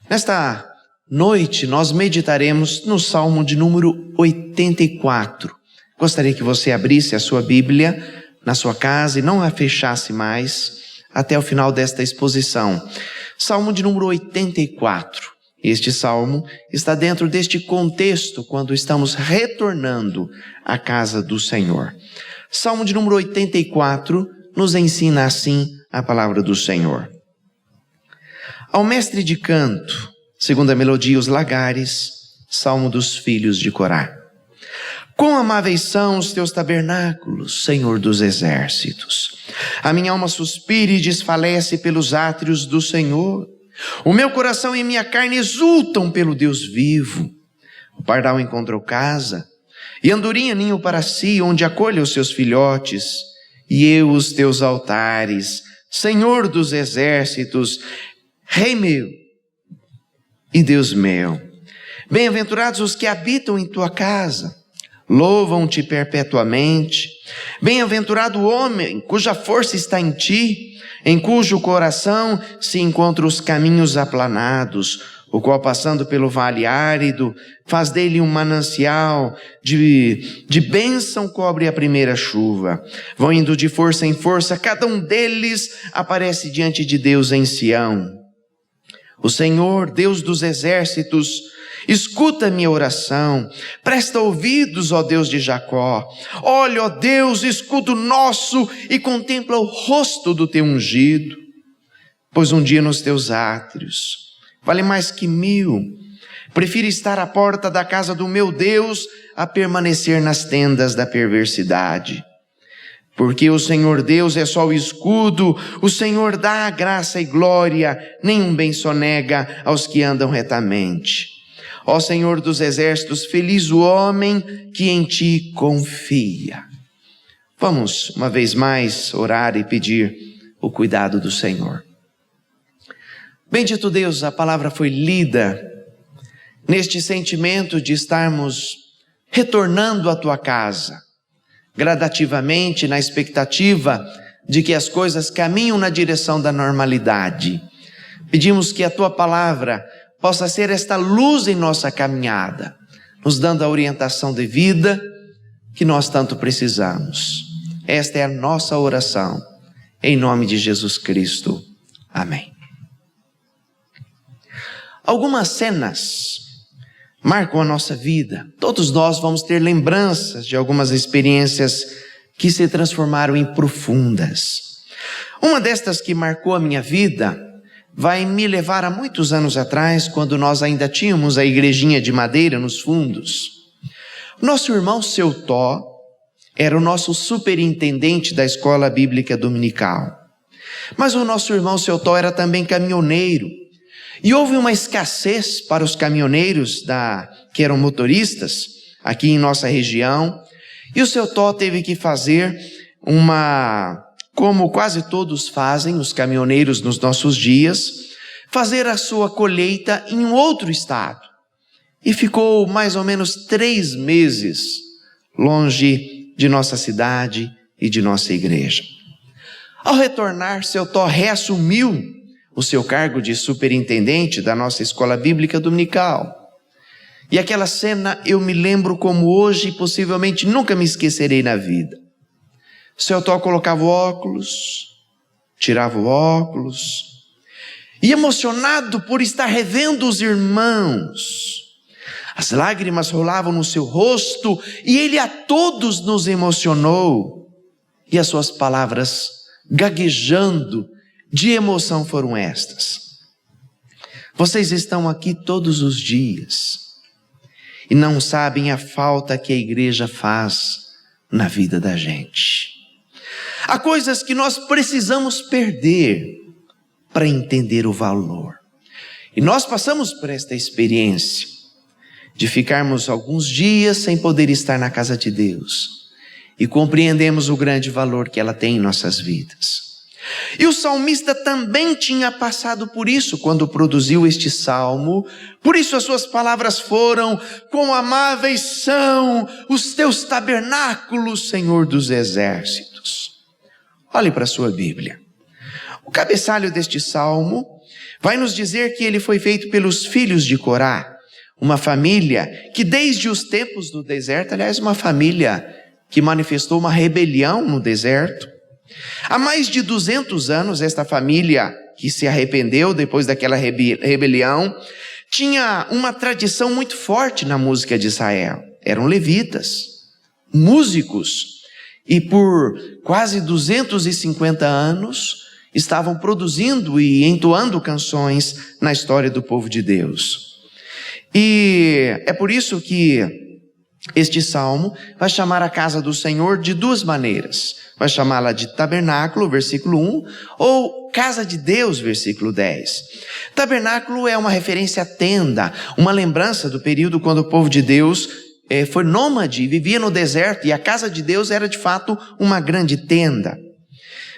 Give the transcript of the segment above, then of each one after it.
Nesta noite nós meditaremos no Salmo de número 84. Gostaria que você abrisse a sua Bíblia na sua casa e não a fechasse mais até o final desta exposição. Salmo de número 84. Este salmo está dentro deste contexto quando estamos retornando à casa do Senhor. Salmo de número 84 nos ensina assim a palavra do Senhor. Ao mestre de canto, segundo a melodia Os Lagares, salmo dos filhos de Corá. Quão amáveis são os teus tabernáculos, Senhor dos exércitos. A minha alma suspira e desfalece pelos átrios do Senhor. O meu coração e minha carne exultam pelo Deus vivo. O pardal encontrou casa, e andorinha ninho para si, onde acolhe os seus filhotes. E eu os teus altares, Senhor dos exércitos, Rei meu e Deus meu. Bem-aventurados os que habitam em tua casa, louvam-te perpetuamente. Bem-aventurado o homem cuja força está em ti, em cujo coração se encontram os caminhos aplanados, o qual, passando pelo vale árido, faz dele um manancial, de bênção cobre a primeira chuva. Vão indo de força em força, cada um deles aparece diante de Deus em Sião. O Senhor, Deus dos exércitos, escuta minha oração, presta ouvidos, ó Deus de Jacó. Olha, ó Deus, escudo nosso e contempla o rosto do teu ungido. Pois um dia nos teus átrios vale mais que 1000. Prefiro estar à porta da casa do meu Deus a permanecer nas tendas da perversidade. Porque o Senhor Deus é só o escudo, o Senhor dá graça e glória, nenhum bem sonega aos que andam retamente. Ó Senhor dos exércitos, feliz o homem que em ti confia. Vamos, uma vez mais, orar e pedir o cuidado do Senhor. Bendito Deus, a palavra foi lida neste sentimento de estarmos retornando à tua casa, gradativamente, na expectativa de que as coisas caminham na direção da normalidade. Pedimos que a tua palavra possa ser esta luz em nossa caminhada, nos dando a orientação devida que nós tanto precisamos. Esta é a nossa oração, em nome de Jesus Cristo. Amém. Algumas cenas marcam a nossa vida. Todos nós vamos ter lembranças de algumas experiências que se transformaram em profundas. Uma destas que marcou a minha vida vai me levar a muitos anos atrás, quando nós ainda tínhamos a igrejinha de madeira nos fundos. Nosso irmão Seu Tó era o nosso superintendente da escola bíblica dominical. Mas o nosso irmão Seu Tó era também caminhoneiro. E houve uma escassez para os caminhoneiros que eram motoristas aqui em nossa região. E o Seu Tó teve que fazer como quase todos fazem, os caminhoneiros nos nossos dias, fazer a sua colheita em um outro estado. E ficou mais ou menos 3 meses longe de nossa cidade e de nossa igreja. Ao retornar, Seu Tó reassumiu o seu cargo de superintendente da nossa escola bíblica dominical. E aquela cena eu me lembro como hoje e possivelmente nunca me esquecerei na vida. Seu Tó colocava o óculos, tirava o óculos, e emocionado por estar revendo os irmãos, as lágrimas rolavam no seu rosto e ele a todos nos emocionou. E as suas palavras, gaguejando de emoção, foram estas: vocês estão aqui todos os dias e não sabem a falta que a igreja faz na vida da gente. Há coisas que nós precisamos perder para entender o valor. E nós passamos por esta experiência de ficarmos alguns dias sem poder estar na casa de Deus e compreendemos o grande valor que ela tem em nossas vidas. E o salmista também tinha passado por isso quando produziu este salmo. Por isso as suas palavras foram: quão amáveis são os teus tabernáculos, Senhor dos exércitos. Olhe para a sua Bíblia. O cabeçalho deste salmo vai nos dizer que ele foi feito pelos filhos de Corá, uma família que desde os tempos do deserto, aliás, uma família que manifestou uma rebelião no deserto. Há mais de 200 anos, esta família que se arrependeu depois daquela rebelião, tinha uma tradição muito forte na música de Israel. Eram levitas, músicos, e por quase 250 anos estavam produzindo e entoando canções na história do povo de Deus. E é por isso que este salmo vai chamar a casa do Senhor de duas maneiras. Vai chamá-la de tabernáculo, versículo 1, ou casa de Deus, versículo 10. Tabernáculo é uma referência à tenda, uma lembrança do período quando o povo de Deus foi nômade, vivia no deserto, e a casa de Deus era de fato uma grande tenda.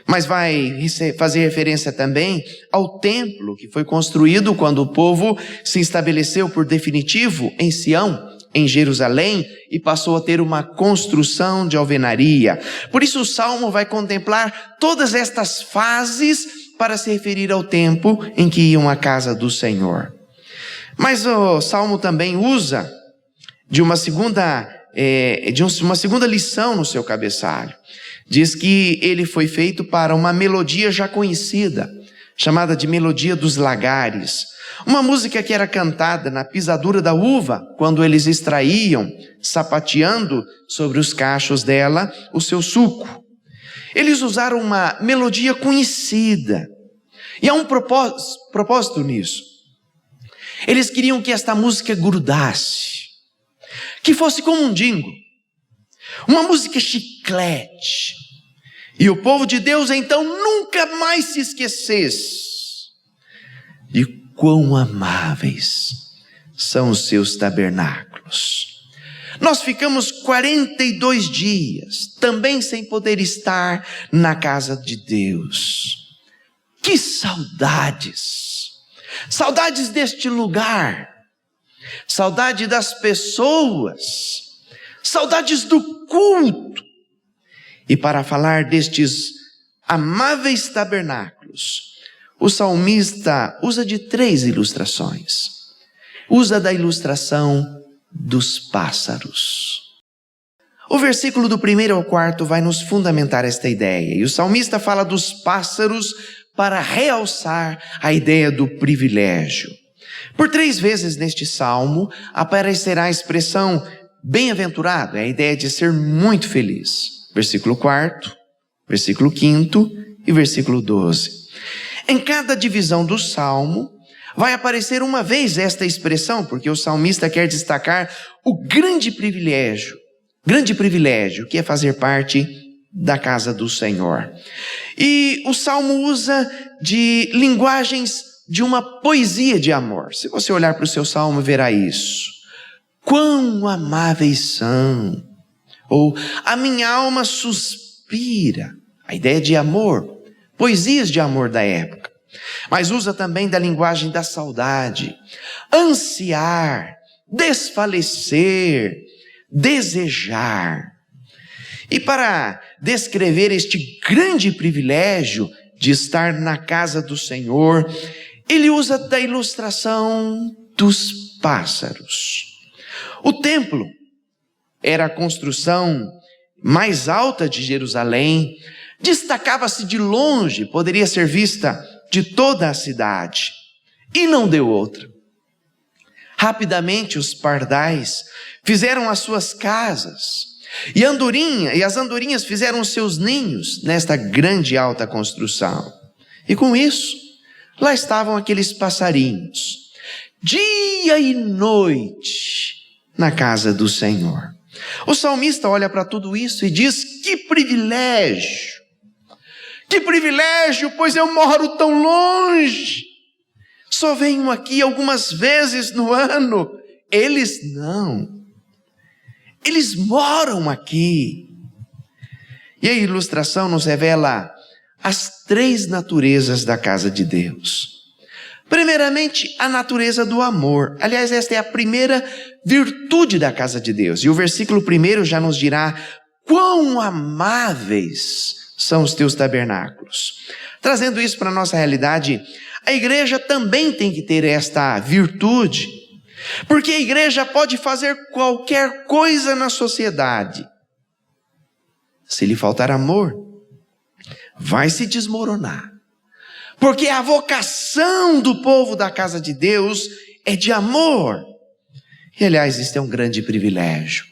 Mas vai fazer referência também ao templo que foi construído quando o povo se estabeleceu por definitivo em Sião, em Jerusalém, e passou a ter uma construção de alvenaria. Por isso o Salmo vai contemplar todas estas fases para se referir ao tempo em que iam à casa do Senhor. Mas o Salmo também usa de uma segunda lição no seu cabeçalho. Diz que ele foi feito para uma melodia já conhecida, chamada de melodia dos lagares. Uma música que era cantada na pisadura da uva, quando eles extraíam, sapateando sobre os cachos dela, o seu suco. Eles usaram uma melodia conhecida. E há um propósito nisso. Eles queriam que esta música grudasse, que fosse como um jingle, uma música chiclete. E o povo de Deus então nunca mais se esquecesse de quão amáveis são os seus tabernáculos. Nós ficamos 42 dias também sem poder estar na casa de Deus. Que saudades! Saudades deste lugar, saudade das pessoas, saudades do culto. E para falar destes amáveis tabernáculos, o salmista usa de 3 ilustrações. Usa da ilustração dos pássaros. O versículo do 1 ao 4 vai nos fundamentar esta ideia. E o salmista fala dos pássaros para realçar a ideia do privilégio. Por 3 vezes neste salmo aparecerá a expressão bem-aventurado, é a ideia de ser muito feliz. Versículo 4, versículo 5 e versículo 12. Em cada divisão do salmo vai aparecer uma vez esta expressão, porque o salmista quer destacar o grande privilégio que é fazer parte da casa do Senhor. E o salmo usa de linguagens de uma poesia de amor. Se você olhar para o seu salmo, verá isso. Quão amáveis são! Ou a minha alma suspira. A ideia de amor, poesias de amor da época. Mas usa também da linguagem da saudade. Ansiar, desfalecer, desejar. E para descrever este grande privilégio de estar na casa do Senhor, ele usa da ilustração dos pássaros. O templo era a construção mais alta de Jerusalém, destacava-se de longe, poderia ser vista de toda a cidade, e não deu outra. Rapidamente os pardais fizeram as suas casas, e as andorinhas fizeram os seus ninhos nesta grande e alta construção. E com isso, lá estavam aqueles passarinhos, dia e noite, na casa do Senhor. O salmista olha para tudo isso e diz: que privilégio, pois eu moro tão longe, só venho aqui algumas vezes no ano. Eles não, eles moram aqui. E a ilustração nos revela as 3 naturezas da casa de Deus. Primeiramente, a natureza do amor. Aliás, esta é a primeira virtude da casa de Deus. E o versículo 1 já nos dirá quão amáveis são os teus tabernáculos. Trazendo isso para a nossa realidade, a igreja também tem que ter esta virtude, porque a igreja pode fazer qualquer coisa na sociedade. Se lhe faltar amor, vai se desmoronar. Porque a vocação do povo da casa de Deus é de amor. E aliás, isso é um grande privilégio.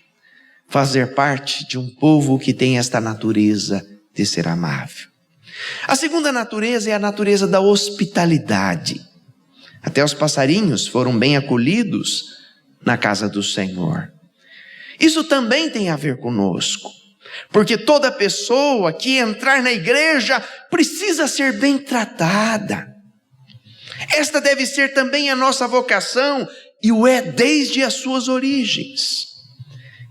Fazer parte de um povo que tem esta natureza de ser amável. A segunda natureza é a natureza da hospitalidade. Até os passarinhos foram bem acolhidos na casa do Senhor. Isso também tem a ver conosco, porque toda pessoa que entrar na igreja precisa ser bem tratada. Esta deve ser também a nossa vocação e o é desde as suas origens.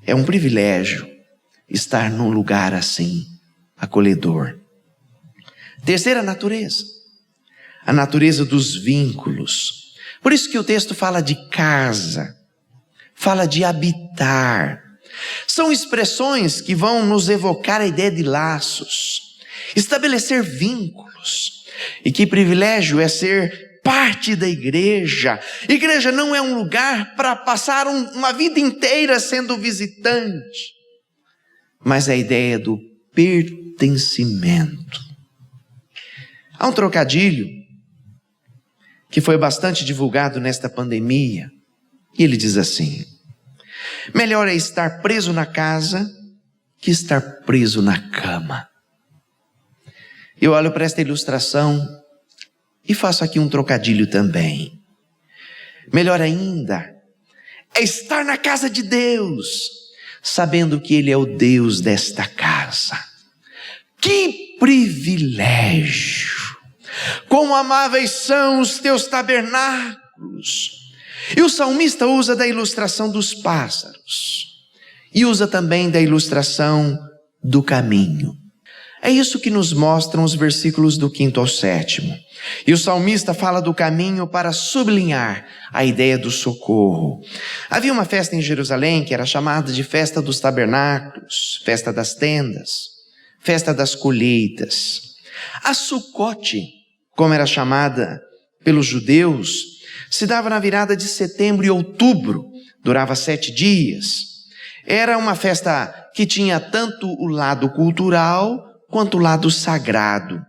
É um privilégio estar num lugar assim, acolhedor. Terceira natureza, a natureza dos vínculos. Por isso que o texto fala de casa, fala de habitar. São expressões que vão nos evocar a ideia de laços, estabelecer vínculos. E que privilégio é ser parte da igreja. Igreja não é um lugar para passar uma vida inteira sendo visitante, mas a ideia do pertencimento. Há um trocadilho que foi bastante divulgado nesta pandemia, e ele diz assim: melhor é estar preso na casa que estar preso na cama. Eu olho para esta ilustração e faço aqui um trocadilho também. Melhor ainda é estar na casa de Deus, sabendo que Ele é o Deus desta casa. Que privilégio! Quão amáveis são os teus tabernáculos! E o salmista usa da ilustração dos pássaros e usa também da ilustração do caminho. É isso que nos mostram os versículos do 5º ao 7º. E o salmista fala do caminho para sublinhar a ideia do socorro. Havia uma festa em Jerusalém que era chamada de festa dos tabernáculos, festa das tendas, festa das colheitas. A Sucote, como era chamada pelos judeus, se dava na virada de setembro e outubro, durava 7 dias. Era uma festa que tinha tanto o lado cultural quanto o lado sagrado.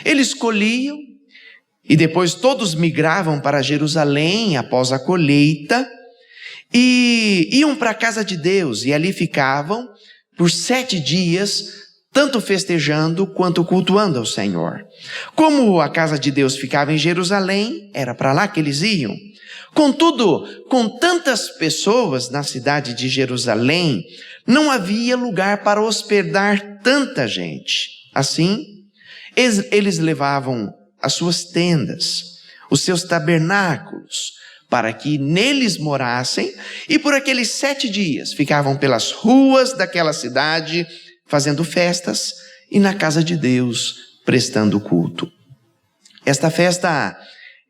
Eles colhiam e depois todos migravam para Jerusalém após a colheita e iam para a casa de Deus e ali ficavam por 7 dias, tanto festejando quanto cultuando ao Senhor. Como a casa de Deus ficava em Jerusalém, era para lá que eles iam. Contudo, com tantas pessoas na cidade de Jerusalém, não havia lugar para hospedar tanta gente. Assim, eles levavam as suas tendas, os seus tabernáculos, para que neles morassem, e por aqueles 7 dias ficavam pelas ruas daquela cidade, fazendo festas, e na casa de Deus, prestando culto. Esta festa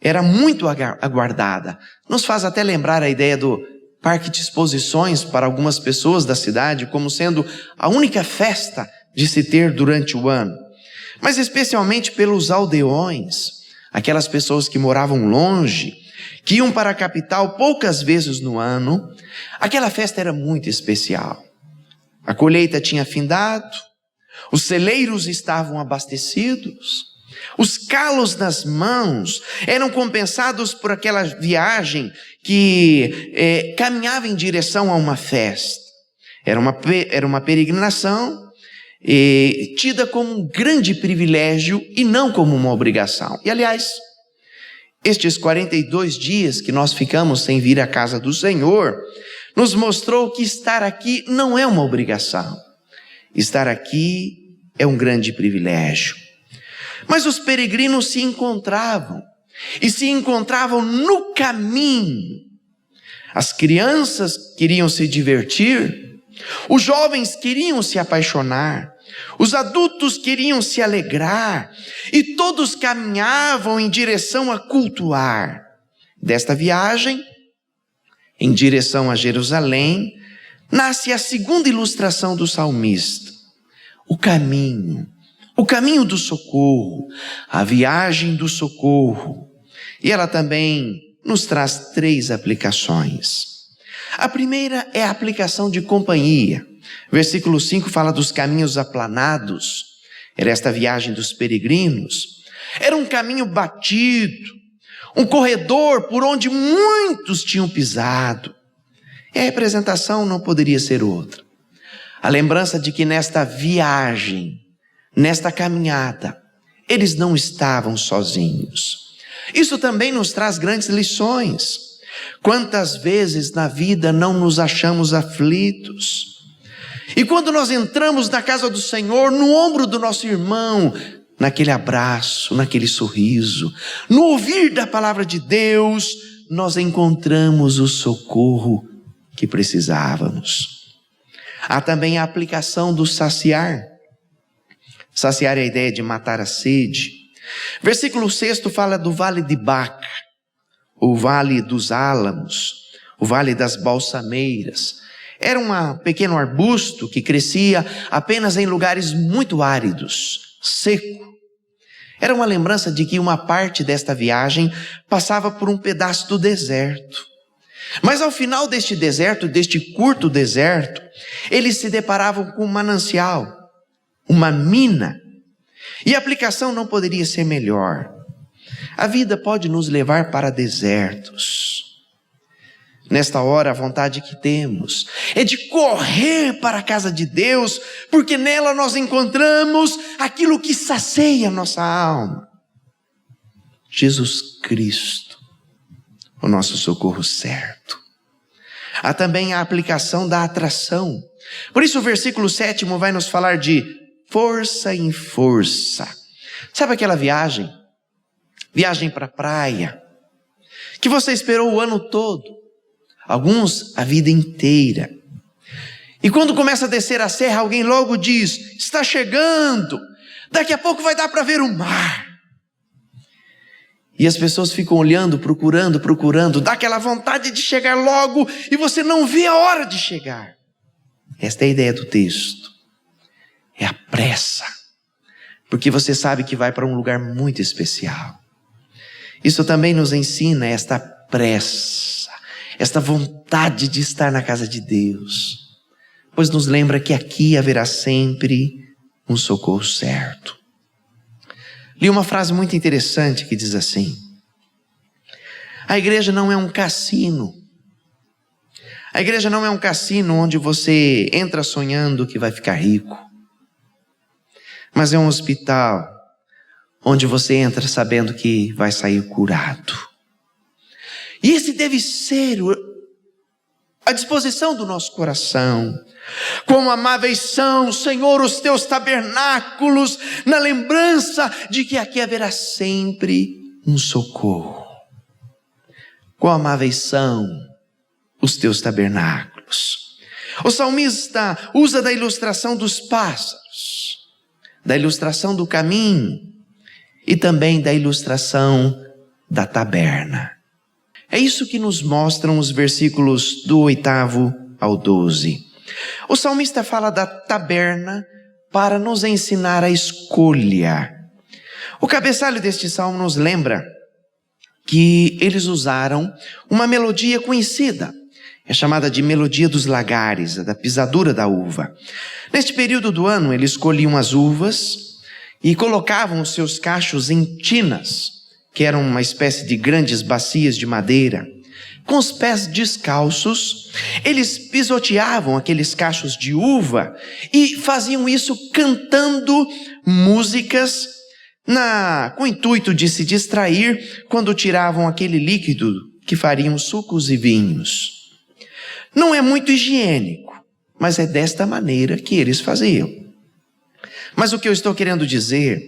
era muito aguardada. Nos faz até lembrar a ideia do parque de exposições para algumas pessoas da cidade, como sendo a única festa de se ter durante o ano. Mas especialmente pelos aldeões, aquelas pessoas que moravam longe, que iam para a capital poucas vezes no ano, aquela festa era muito especial. A colheita tinha findado, os celeiros estavam abastecidos, os calos nas mãos eram compensados por aquela viagem que caminhava em direção a uma festa. Era uma peregrinação tida como um grande privilégio e não como uma obrigação. E aliás, estes 42 dias que nós ficamos sem vir à casa do Senhor, nos mostrou que estar aqui não é uma obrigação. Estar aqui é um grande privilégio. Mas os peregrinos se encontravam, e se encontravam no caminho. As crianças queriam se divertir, os jovens queriam se apaixonar, os adultos queriam se alegrar, e todos caminhavam em direção a cultuar. Desta viagem, em direção a Jerusalém, nasce a segunda ilustração do salmista, o caminho, O caminho do socorro, a viagem do socorro. E ela também nos traz 3 aplicações. A primeira é a aplicação de companhia. Versículo 5 fala dos caminhos aplanados. Era esta viagem dos peregrinos. Era um caminho batido, um corredor por onde muitos tinham pisado. E a representação não poderia ser outra. A lembrança de que nesta viagem, nesta caminhada, eles não estavam sozinhos. Isso também nos traz grandes lições. Quantas vezes na vida não nos achamos aflitos? E quando nós entramos na casa do Senhor, no ombro do nosso irmão, naquele abraço, naquele sorriso, no ouvir da palavra de Deus, nós encontramos o socorro que precisávamos. Há também a aplicação do saciar. Saciar é a ideia de matar a sede. Versículo 6 fala do vale de Baca, o vale dos álamos, o vale das balsameiras. Era um pequeno arbusto que crescia apenas em lugares muito áridos, seco. Era uma lembrança de que uma parte desta viagem passava por um pedaço do deserto. Mas ao final deste deserto, deste curto deserto, eles se deparavam com um manancial, uma mina. E a aplicação não poderia ser melhor. A vida pode nos levar para desertos. Nesta hora, a vontade que temos é de correr para a casa de Deus, porque nela nós encontramos aquilo que sacia a nossa alma. Jesus Cristo, o nosso socorro certo. Há também a aplicação da atração. Por isso o versículo 7 vai nos falar de força em força. Sabe aquela viagem? Viagem para a praia, que você esperou o ano todo. Alguns a vida inteira. E quando começa a descer a serra, alguém logo diz: está chegando, daqui a pouco vai dar para ver o mar. E as pessoas ficam olhando, procurando, dá aquela vontade de chegar logo e você não vê a hora de chegar. Esta é a ideia do texto. É a pressa, porque você sabe que vai para um lugar muito especial. Isso também nos ensina esta pressa, esta vontade de estar na casa de Deus, pois nos lembra que aqui haverá sempre um socorro certo. Li uma frase muito interessante que diz assim: a igreja não é um cassino. A igreja não é um cassino onde você entra sonhando que vai ficar rico, mas é um hospital onde você entra sabendo que vai sair curado. E esse deve ser a disposição do nosso coração. Quão amáveis são, Senhor, os teus tabernáculos, na lembrança de que aqui haverá sempre um socorro. Quão amáveis são os teus tabernáculos. O salmista usa da ilustração dos pássaros, da ilustração do caminho e também da ilustração da taberna. É isso que nos mostram os versículos do 8º ao 12. O salmista fala da taberna para nos ensinar a escolha. O cabeçalho deste salmo nos lembra que eles usaram uma melodia conhecida. É chamada de melodia dos lagares, da pisadura da uva. Neste período do ano, eles colhiam as uvas e colocavam os seus cachos em tinas, que eram uma espécie de grandes bacias de madeira. Com os pés descalços, eles pisoteavam aqueles cachos de uva e faziam isso cantando músicas com o intuito de se distrair quando tiravam aquele líquido que fariam sucos e vinhos. Não é muito higiênico, mas é desta maneira que eles faziam. Mas o que eu estou querendo dizer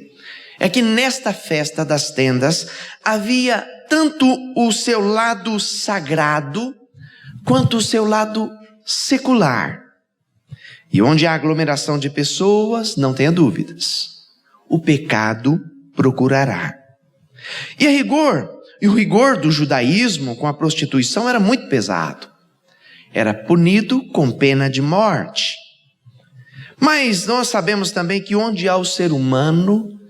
é que nesta festa das tendas havia tanto o seu lado sagrado quanto o seu lado secular. E onde há aglomeração de pessoas, não tenha dúvidas, o pecado procurará. E o rigor do judaísmo com a prostituição era muito pesado. Era punido com pena de morte. Mas nós sabemos também que onde há o ser humano,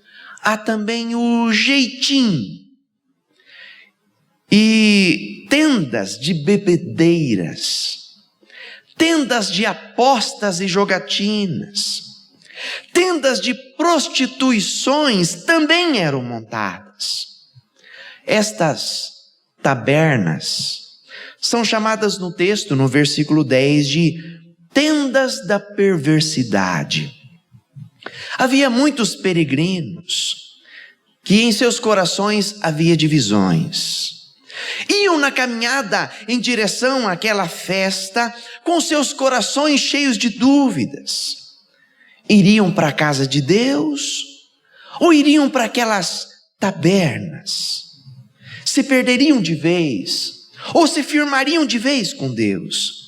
há também o jeitinho. E tendas de bebedeiras, tendas de apostas e jogatinas, tendas de prostituições também eram montadas. Estas tabernas são chamadas no texto, no versículo 10, de tendas da perversidade. Havia muitos peregrinos que em seus corações havia divisões. Iam na caminhada em direção àquela festa com seus corações cheios de dúvidas. Iriam para a casa de Deus ou iriam para aquelas tabernas? Se perderiam de vez ou se firmariam de vez com Deus?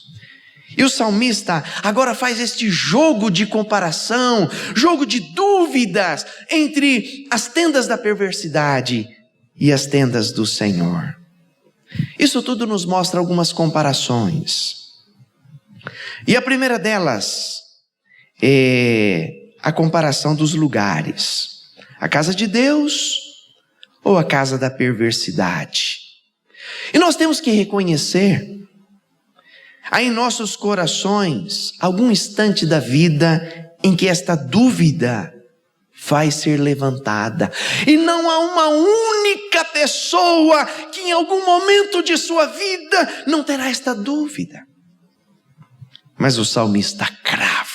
E o salmista agora faz este jogo de comparação, jogo de dúvidas entre as tendas da perversidade e as tendas do Senhor. Isso tudo nos mostra algumas comparações. E a primeira delas é a comparação dos lugares. A casa de Deus ou a casa da perversidade. E nós temos que reconhecer, há em nossos corações algum instante da vida em que esta dúvida vai ser levantada. E não há uma única pessoa que em algum momento de sua vida não terá esta dúvida. Mas o salmista crava.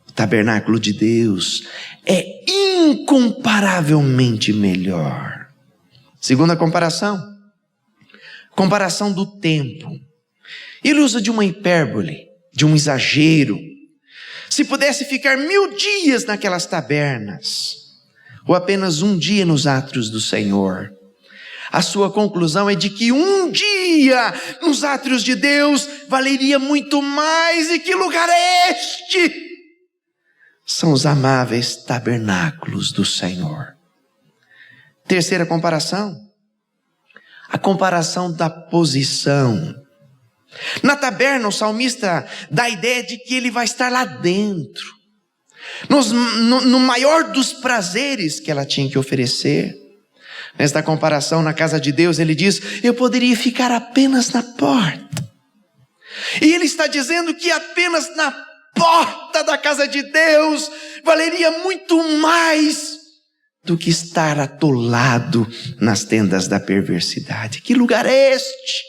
O tabernáculo de Deus é incomparavelmente melhor. Segunda comparação. Comparação do tempo. Ele usa de uma hipérbole, de um exagero. Se pudesse ficar 1000 dias naquelas tabernas, ou apenas um dia nos átrios do Senhor, a sua conclusão é de que um dia nos átrios de Deus valeria muito mais. E que lugar é este? São os amáveis tabernáculos do Senhor. Terceira comparação. A comparação da posição. Na taberna, o salmista dá a ideia de que ele vai estar lá dentro, no maior dos prazeres que ela tinha que oferecer. Nesta comparação, na casa de Deus, ele diz: eu poderia ficar apenas na porta. E ele está dizendo que apenas na porta da casa de Deus valeria muito mais do que estar atolado nas tendas da perversidade. Que lugar é este?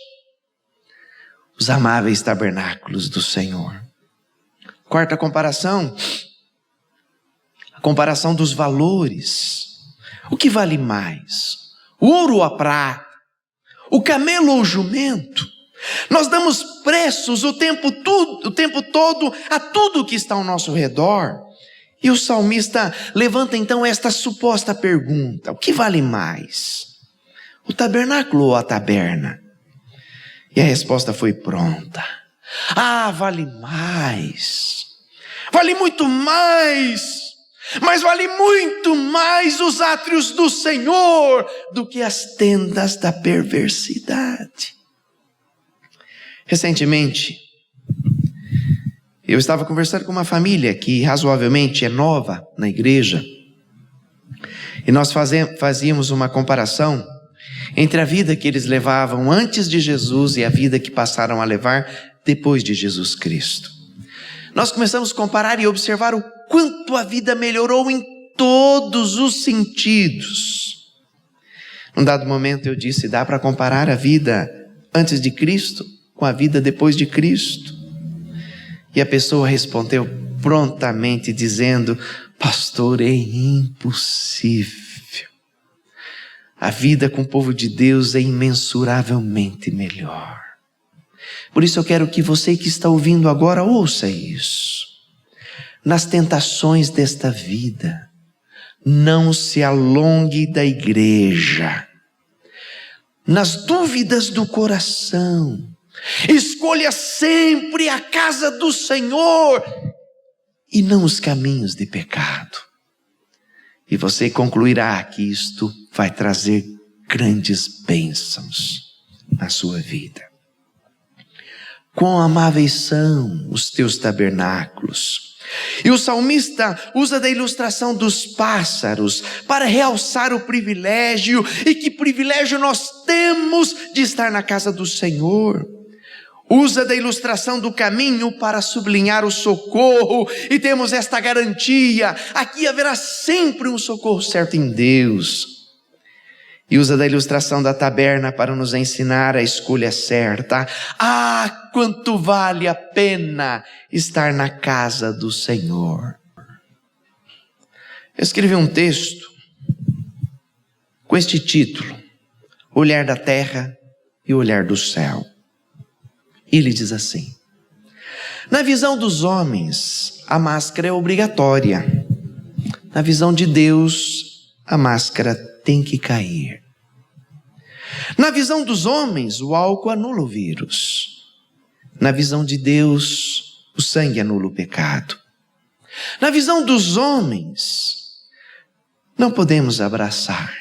Os amáveis tabernáculos do Senhor. Quarta comparação, a comparação dos valores. O que vale mais? O ouro ou a prata? O camelo ou o jumento? Nós damos preços o tempo todo a tudo que está ao nosso redor. E o salmista levanta então esta suposta pergunta: o que vale mais? O tabernáculo ou a taberna? E a resposta foi pronta. Vale mais. Vale muito mais. Mas vale muito mais os átrios do Senhor do que as tendas da perversidade. Recentemente, eu estava conversando com uma família que razoavelmente é nova na igreja. E nós fazíamos uma comparação entre a vida que eles levavam antes de Jesus e a vida que passaram a levar depois de Jesus Cristo. Nós começamos a comparar e observar o quanto a vida melhorou em todos os sentidos. Num dado momento eu disse: dá para comparar a vida antes de Cristo com a vida depois de Cristo? E a pessoa respondeu prontamente dizendo: pastor, é impossível. A vida com o povo de Deus é imensuravelmente melhor. Por isso eu quero que você que está ouvindo agora ouça isso. Nas tentações desta vida, não se alongue da igreja. Nas dúvidas do coração, escolha sempre a casa do Senhor e não os caminhos de pecado. E você concluirá que isto vai trazer grandes bênçãos na sua vida. Quão amáveis são os teus tabernáculos. E o salmista usa da ilustração dos pássaros para realçar o privilégio, e que privilégio nós temos de estar na casa do Senhor. Usa da ilustração do caminho para sublinhar o socorro, e temos esta garantia: aqui haverá sempre um socorro certo em Deus. E usa da ilustração da taberna para nos ensinar a escolha certa. Ah, quanto vale a pena estar na casa do Senhor. Eu escrevi um texto com este título: Olhar da terra e olhar do céu. Ele diz assim: na visão dos homens, a máscara é obrigatória. Na visão de Deus, a máscara tem que cair. Na visão dos homens, o álcool anula o vírus. Na visão de Deus, o sangue anula o pecado. Na visão dos homens, não podemos abraçar.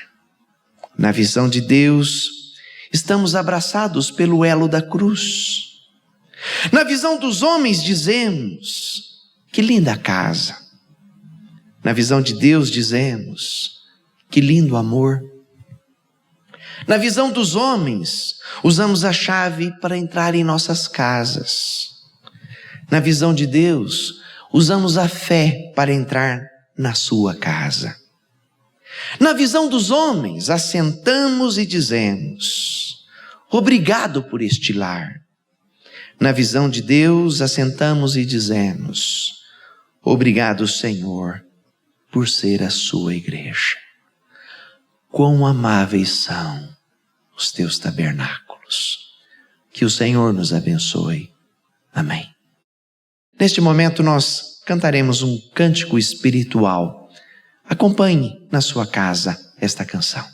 Na visão de Deus, estamos abraçados pelo elo da cruz. Na visão dos homens, dizemos: que linda casa. Na visão de Deus, dizemos: que lindo amor. Na visão dos homens, usamos a chave para entrar em nossas casas. Na visão de Deus, usamos a fé para entrar na sua casa. Na visão dos homens, assentamos e dizemos: obrigado por este lar. Na visão de Deus, assentamos e dizemos: obrigado, Senhor, por ser a sua igreja. Quão amáveis são os teus tabernáculos. Que o Senhor nos abençoe. Amém. Neste momento nós cantaremos um cântico espiritual. Acompanhe na sua casa esta canção.